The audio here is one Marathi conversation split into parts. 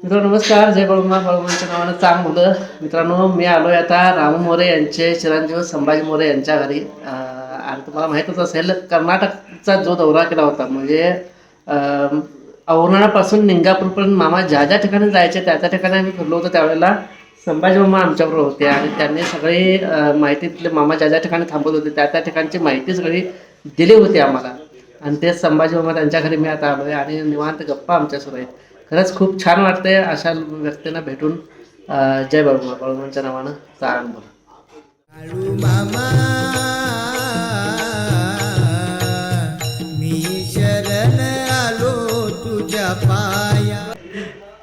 मित्रांनो नमस्कार. जय बळुमा. बळुमांच्या नावानं चांग मुलं. मित्रांनो मी आलो आहे आता रामू मोरे यांचे चिरंजीव संभाजी मोरे यांच्या घरी. आणि तुम्हाला माहीतच असेल कर्नाटकचा जो दौरा केला होता म्हणजे औरणापासून निंगापूरपर्यंत मामा ज्या ज्या ठिकाणी जायचे त्या त्या ठिकाणी आम्ही फिरलो होतो. त्यावेळेला संभाजी मामा आमच्याबरोबर होते आणि त्यांनी सगळी माहितीतले मामा ज्या ज्या ठिकाणी थांबत होते त्या त्या ठिकाणची माहिती सगळी दिली होती आम्हाला. आणि तेच संभाजी मामा त्यांच्या घरी मी आता आलो आहे आणि निवांत गप्पा आमच्या सुरू आहेत. खरंच खूप छान वाटते अशा व्यक्तींना भेटून. जय बळुमा. बळुमांच्या नावानं चांग बोला. मामा मी शरण आलो तुझ्या पाया.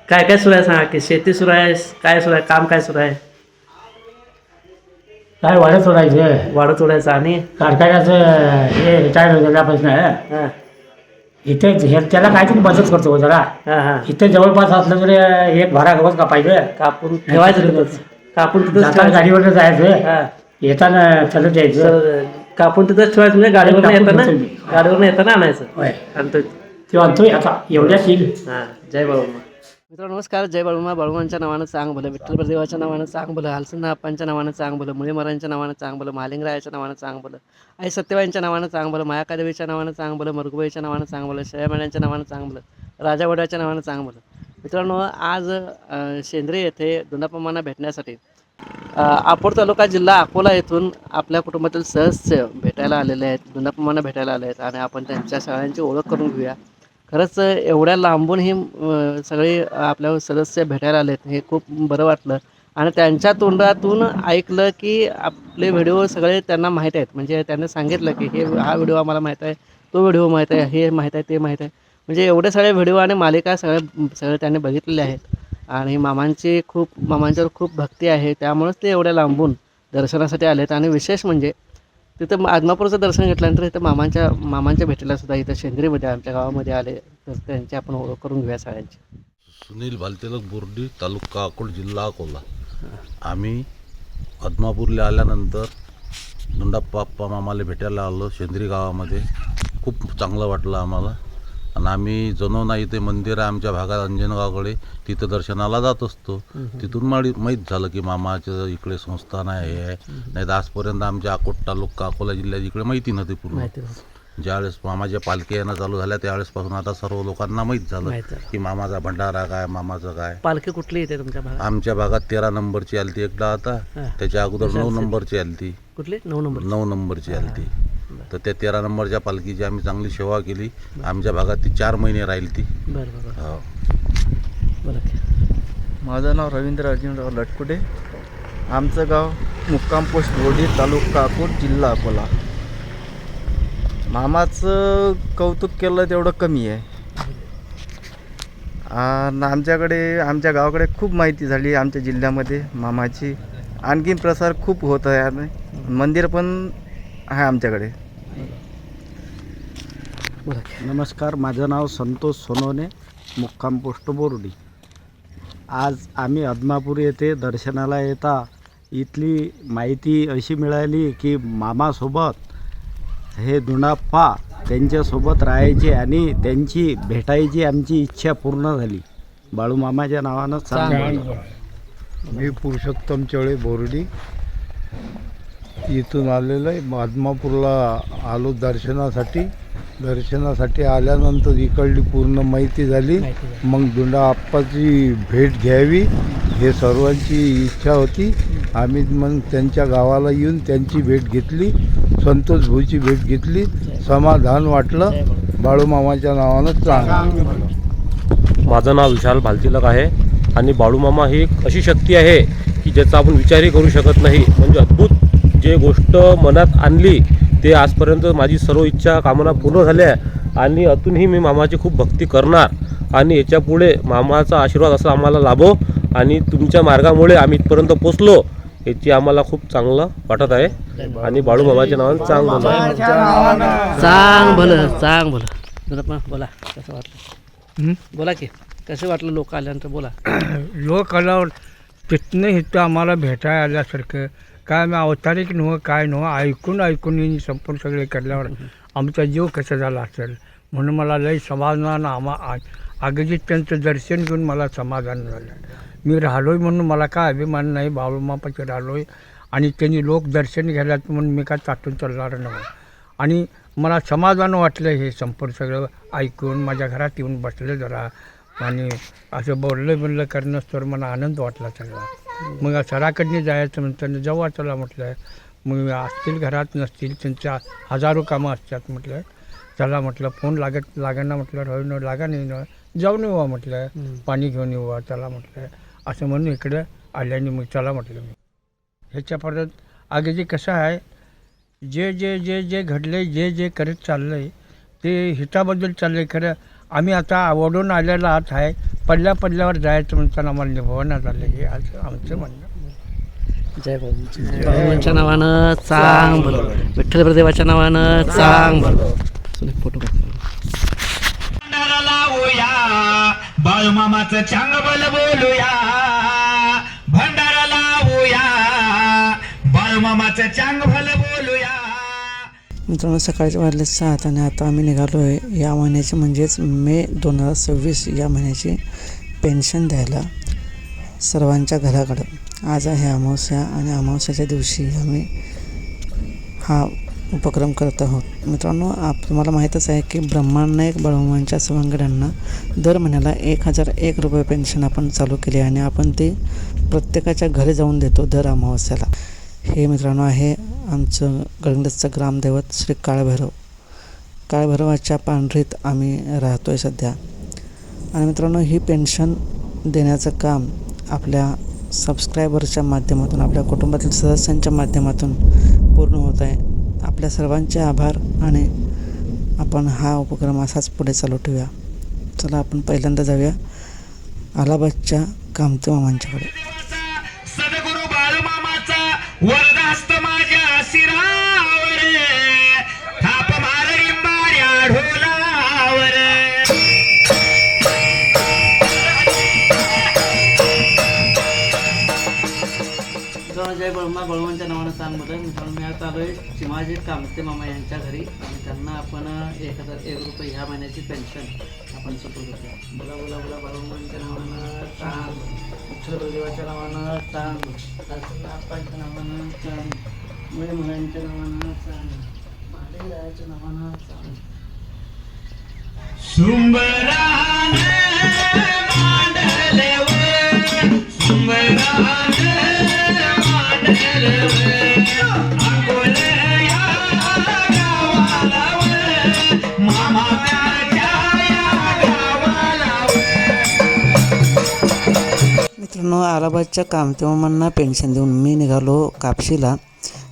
काय काय सुरू आहे सांगा की? शेती सुरू आहे, काय सुरू आहे, काम काय सुरू आहे? काय वाढत सोडायचं वाढ तोडायचं आणि कारखान्याचं हे रिटायर झाल्यापासून हां इथे त्याला काहीतरी मदत करतो जरा. हां हां इथे जवळपास असलं तरी एक भारा गवत कापायचं, कापून ठेवायचं तिथंच. कापून तिथंच जाताना गाडीवर जायचं, हां येताना चालत यायचं. तर कापून तिथंच ठेवायचं म्हणजे गाडीवर येताना आणायचं. होय, आणि तो ते आणतोय आता एवढ्याच येईल. हां. जय बळुमा. मित्रांनो नमस्कार. जय बळुमा. बळुमांच्या नावानं चांग भलं, विठ्ठल देवाच्या नावानं चांग भलं, हालसंदा आप्पांच्या नावानं चांग भलं, मुळे महाराजांच्या नावानं चांग भलं, महालिंगरायाच्या नावानं चांग भलं, आई सत्यबाईंच्या नावानं चांग भलं, मायाकादेवीच्या नावानं चांग भलं, मरगुबाईच्या नावानं चांग भलं, शेळ्यामेंढ्यांच्या नावानं चांग भलं, राजावड्याच्या नावानं चांग भलं. मित्रांनो आज शेंद्रे येथे दुंडापम्मांना भेटण्यासाठी आपोड तालुका जिल्हा अकोला येथून आपल्या कुटुंबातील सदस्य भेटायला आलेले आहेत. दुंडापम्मांना भेटायला आले आहेत आणि आपण त्यांच्या सगळ्यांची ओळख करून घेऊया. खरंच एवढ्या लांबून ही सगळे आपल्या सदस्य भेटायला आलेत हे खूप बरं वाटलं. आणि त्यांच्या तोंडातून ऐकलं की आपले व्हिडिओ सगळे त्यांना माहीत आहेत. म्हणजे त्यांनी सांगितलं की हा व्हिडिओ आम्हाला माहीत आहे, तो व्हिडिओ माहीत आहे, हे माहीत आहे, ते माहीत आहे. म्हणजे एवढे सगळे व्हिडिओ आणि मालिका सगळे त्यांनी बघितलेले आहेत. आणि मामांच्यावर खूप भक्ती आहे, त्यामुळेच ते एवढ्या लांबून दर्शनासाठी आलेत. आणि विशेष म्हणजे तिथं आदमापूरचं दर्शन घेतल्यानंतर इथं मामांच्या भेटीला सुद्धा इथं शेंद्रीमध्ये आमच्या गावामध्ये आले. तर त्यांची आपण ओळख करून घेऊया सगळ्यांची. सुनील भालतिलक बोर्डी, तालुका अकोट, जिल्हा अकोला. आम्ही आदमापूरला आल्यानंतर दुंडाप्पा मामाला भेटायला आलो शेंद्री गावामध्ये. खूप चांगलं वाटलं आम्हाला. आणि आम्ही जनोना इथे मंदिर आहे आमच्या भागात अंजनगावकडे, तिथं दर्शनाला जात असतो. तिथून माहीत झालं की मामाचं इकडे संस्थान आहे, हे आहे. नाही तर आजपर्यंत आमच्या अकोट तालुका अकोला जिल्ह्यात इकडे माहिती नव्हती पूर्ण. ज्यावेळेस मामाच्या पालखी येणं चालू झाल्या त्यावेळेसपासून आता सर्व लोकांना माहीत झालं की मामाचा भंडारा काय, मामाचं काय. पालखी कुठली येते तुमच्या भागात? आमच्या भागात 13 नंबरची आलती एकदा, आता त्याच्या अगोदर 9 नंबरची आलती. कुठली? 9 नंबरची आलती. तर त्या 13 नंबरच्या पालखीची आम्ही चांगली सेवा केली. आमच्या भागात ती 4 महिने राहील ती. बरं हो. माझं नाव रवींद्र अर्जुनराव लटकुटे. आमचं गाव मुक्काम पोस्ट बोर्डी, तालुका अकोट, जिल्हा अकोला. मामाचं कौतुक केलं तेवढं कमी आहे. आणि आमच्या गावाकडे खूप माहिती झाली आमच्या जिल्ह्यामध्ये मामाची. आणखीन प्रसार खूप होत आहे. आणि मंदिर पण आहे आमच्याकडे. नमस्कार, माझं नाव संतोष सोनवणे, मुक्काम पोस्ट बोर्डी. आज आम्ही आदमापूर येथे दर्शनाला येता इथली माहिती अशी मिळाली की मामासोबत हे दुंडाप्पा त्यांच्यासोबत राहायचे आणि त्यांची भेटायची आमची इच्छा पूर्ण झाली. बाळूमामाच्या नावानं चांगलं. मी पुरुषोत्तम चळे बोर्डी इथून आलेलो आहे. आदमापूरला आलो दर्शनासाठी आल्यानंतर इकडली पूर्ण माहिती झाली. मग दुंडाप्पाची भेट घ्यावी हे सर्वांची इच्छा होती. आम्ही मग त्यांच्या गावाला येऊन त्यांची भेट घेतली, संतोष भाऊची भेट घेतली, समाधान वाटलं. बाळूमामाच्या नावानं चांगलं. माझं नाव विशाल भालतिलक आहे. आणि बाळूमामा ही एक अशी शक्ती आहे की ज्याचा आपण विचारही करू शकत नाही. म्हणजे अद्भुत जे गोष्ट मनात आणली ते आजपर्यंत माझी सर्व इच्छा कामना पूर्ण झाल्या. आणि अजूनही मी मामाची खूप भक्ती करणार. आणि याच्या पुढे मामाचा आशीर्वाद असा आम्हाला लाभो. आणि तुमच्या मार्गामुळे आम्ही इथपर्यंत पोचलो याची आम्हाला खूप चांगलं वाटत आहे. आणि बाळूमामाच्या नावानं चांग भलं. चांग भलं. बोला कसं वाटलं? बोला की कसं वाटलं लोक आल्यानंतर? बोला. लोक आल्यावर तिथनं इथं आम्हाला भेटायला आल्यासारखं काय आम्ही अवतारिक नव्हतं, काय नव्हतं, ऐकून संपूर्ण सगळे करल्यावर आमचा जीव कसा झाला असेल म्हणून मला लई समाधान अगदी त्यांचं दर्शन घेऊन मला समाधान झालं. मी राहिलो आहे म्हणून मला काय अभिमान नाही, बाळूमापाशी राहिलो आहे आणि त्यांनी लोक दर्शन घ्यायलात म्हणून मी काय ताटून चालणार नाही. आणि मला समाधान वाटलं हे संपूर्ण सगळं ऐकून. माझ्या घरात येऊन बसलं जरा आणि असं बोललं करणं तर मला आनंद वाटला सगळा. मग सराकडनी जायचं म्हणतं जाऊ चला म्हटलं. मग असतील घरात नसतील त्यांच्या हजारो कामं असतात म्हटलं. चला म्हटलं फोन लागेना म्हटलं राहून लागा नाही ना जाऊन येऊ म्हटलं, पाणी घेऊन येऊ चला म्हटलं. असं म्हणून इकडं आल्याने मग चला म्हटलं. मी ह्याच्या परत अगदी कसं आहे जे जे जे जे घडलं जे जे करत चाललं आहे ते हिताबद्दल चाललं आहे. खरं आम्ही आता आवडून आलेला आत आहे, पडल्यावर जायचं म्हणताना आम्हाला निभावण्यात आलं. हे असं आमचं म्हणणं. जय बाळूमांच्या नावानं चांग भलं, विठ्ठल प्रदेवाच्या नावानं चांग भलं. फोटो लावूया बाळूमामाचं चांगबल बोलूया, भंडारा लावूया बाळूमामाचं चांगभल बोलूया. मित्रांनो सकाळचे वाजले 7 आणि आता आम्ही निघालो आहे या महिन्याची म्हणजेच मे 2026 या महिन्याची पेन्शन द्यायला सर्वांच्या घराकडं. आज आहे अमावस्या आणि अमावस्याच्या दिवशी आम्ही हा उपक्रम करत आहोत. मित्रांनो तुम्हाला माहीतच आहे की ब्रह्मांनायक बाळूमामांच्या सवंगड्यांना दर महिन्याला 1001 रुपये पेन्शन आपण चालू केली आणि आपण ती प्रत्येकाच्या घरी जाऊन देतो दर अमावस्याला. हे मित्रांनो आहे आमचं गडहिंग्लजचं ग्रामदैवत श्री काळभैरव. काळभैरवाच्या पांढरीत आम्ही राहतो आहे सध्या. आणि मित्रांनो ही पेन्शन देण्याचं काम आपल्या सबस्क्रायबरच्या माध्यमातून, आपल्या कुटुंबातील सदस्यांच्या माध्यमातून पूर्ण होत आहे. आपल्या सर्वांचे आभार आणि आपण हा उपक्रम असाच पुढे चालू ठेवूया. चला आपण पहिल्यांदा जाऊया अलाहाबादच्या कामते मामांच्याकडे. सद्गुरु बाळूमामाचा वरदास्त माझ्या शिरावर, थाप मार इंबाऱ्या ढोलावर. जय बाळूमांच्या नावानं सांग बरं. मित्रांनो मी आता आलो आहे चिमाजी कामते मामा यांच्या घरी आणि त्यांना आपण 1001 रुपये ह्या महिन्याची पेन्शन आपण सुटवत होतो. बोला बोला बोला बाळूमांच्या नावानं सांग, विठ्ठल देवाच्या नावानं सांग, आप्पांच्या नावानं सांग, मुळे मुलांच्या नावानं सांग, महादेवरायाच्या नावानं सांग. सुंबरान मांडलेवर, सुंबरान मित्रांनो अलाहाबादच्या कामते मामांना पेन्शन देऊन मी निघालो कापशीला.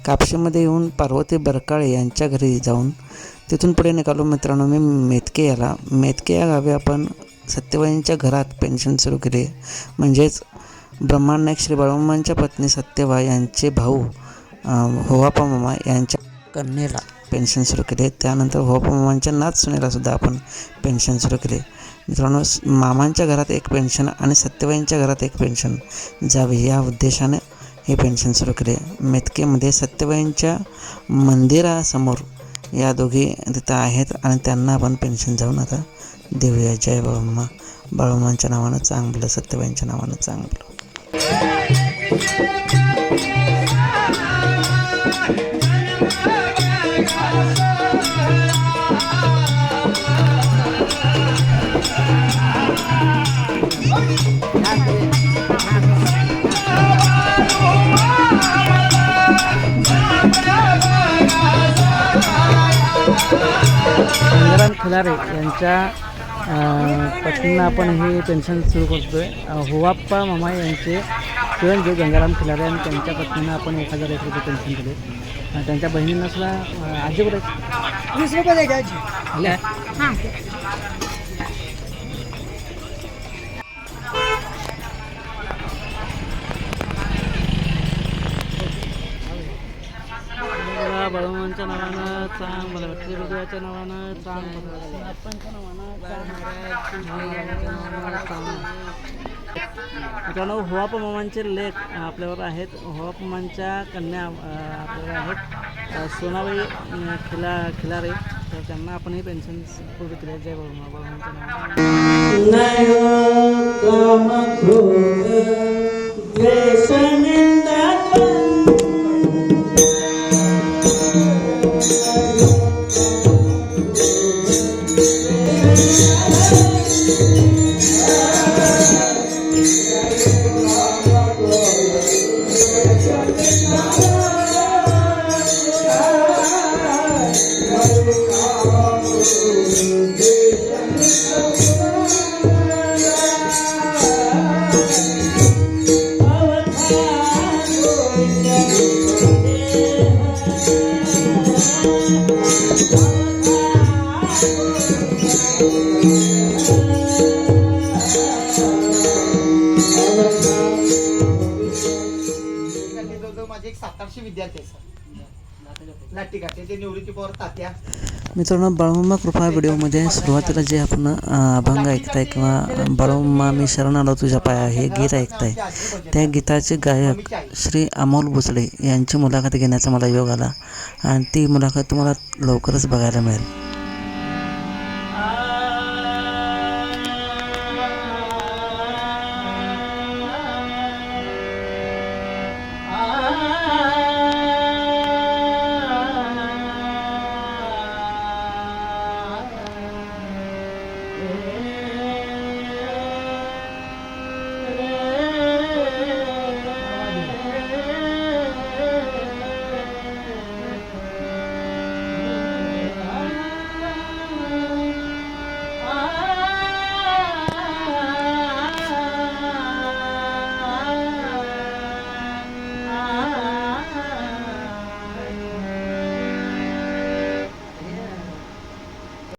कापशीमध्ये येऊन पार्वती बरकाळे यांच्या घरी जाऊन तिथून पुढे निघालो मित्रांनो मी मेतके या गावी आपण सत्यबाईंच्या घरात पेन्शन सुरू केली. म्हणजेच ब्रह्मांनायक श्री बाळूमामांच्या पत्नी सत्यबा यांचे भाऊ होवापा मामा यांच्या कन्येला पेन्शन सुरू केले. त्यानंतर होवापा मामांच्या नात सुनेलासुद्धा आपण पेन्शन सुरू केले. मित्रांनो मामांच्या घरात एक पेन्शन आणि सत्यबाईंच्या घरात एक पेन्शन जावे या उद्देशाने हे पेन्शन सुरू केले. मेतकेमध्ये सत्यबाईंच्या मंदिरासमोर या दोघी तिथं आहेत आणि त्यांना आपण पेन्शन जाऊन आता देऊया. जय बाळूमामा. बाळूमामांच्या नावानं चांगलं, सत्यबाईंच्या नावानं चांगलं. गंगाराम खिलारे यांच्या पत्नींना आपण हे पेन्शन सुरू करतो आहे. होवाप्पा मामा यांचे चिरंजीव गंगाराम खिलारे आणि त्यांच्या पत्नींना आपण 1001 रुपये पेन्शन दिले. त्यांच्या बहिणींना सुद्धा आजी कुठे 20 रुपये द्यायचे आजी. हां बाळूमामांच्या नावानं चांग मला, विठ्ठलदेवाच्या नावानं चांग मला, आप्पांच्या नावानं मित्रांनो होवापा मामांचे लेख आपल्यावर आहेत. होवापा मामांच्या कन्या आपल्यावर आहेत सोनाबाई खिलारे तर त्यांना आपणही पेन्शन पूर्ण केलं. जय बाळूमा बाळूमांच्या नावानं. माझे एक 700-800 विद्यार्थी आहेत लाठी काटे ते निवृत्ती पवार तात्या. मित्रांनो, बाळूमामा कृपा व्हिडिओमध्ये सुरुवातीला जे आपण अभंग ऐकताय किंवा बाळूमामा मी शरण आलो तुझ्या पाया हे गीत ऐकताय, त्या गीताचे गायक श्री अमोल भोसले यांची मुलाखत घेण्याचा मला योग आला आणि ती मुलाखत तुम्हाला लवकरच बघायला मिळेल.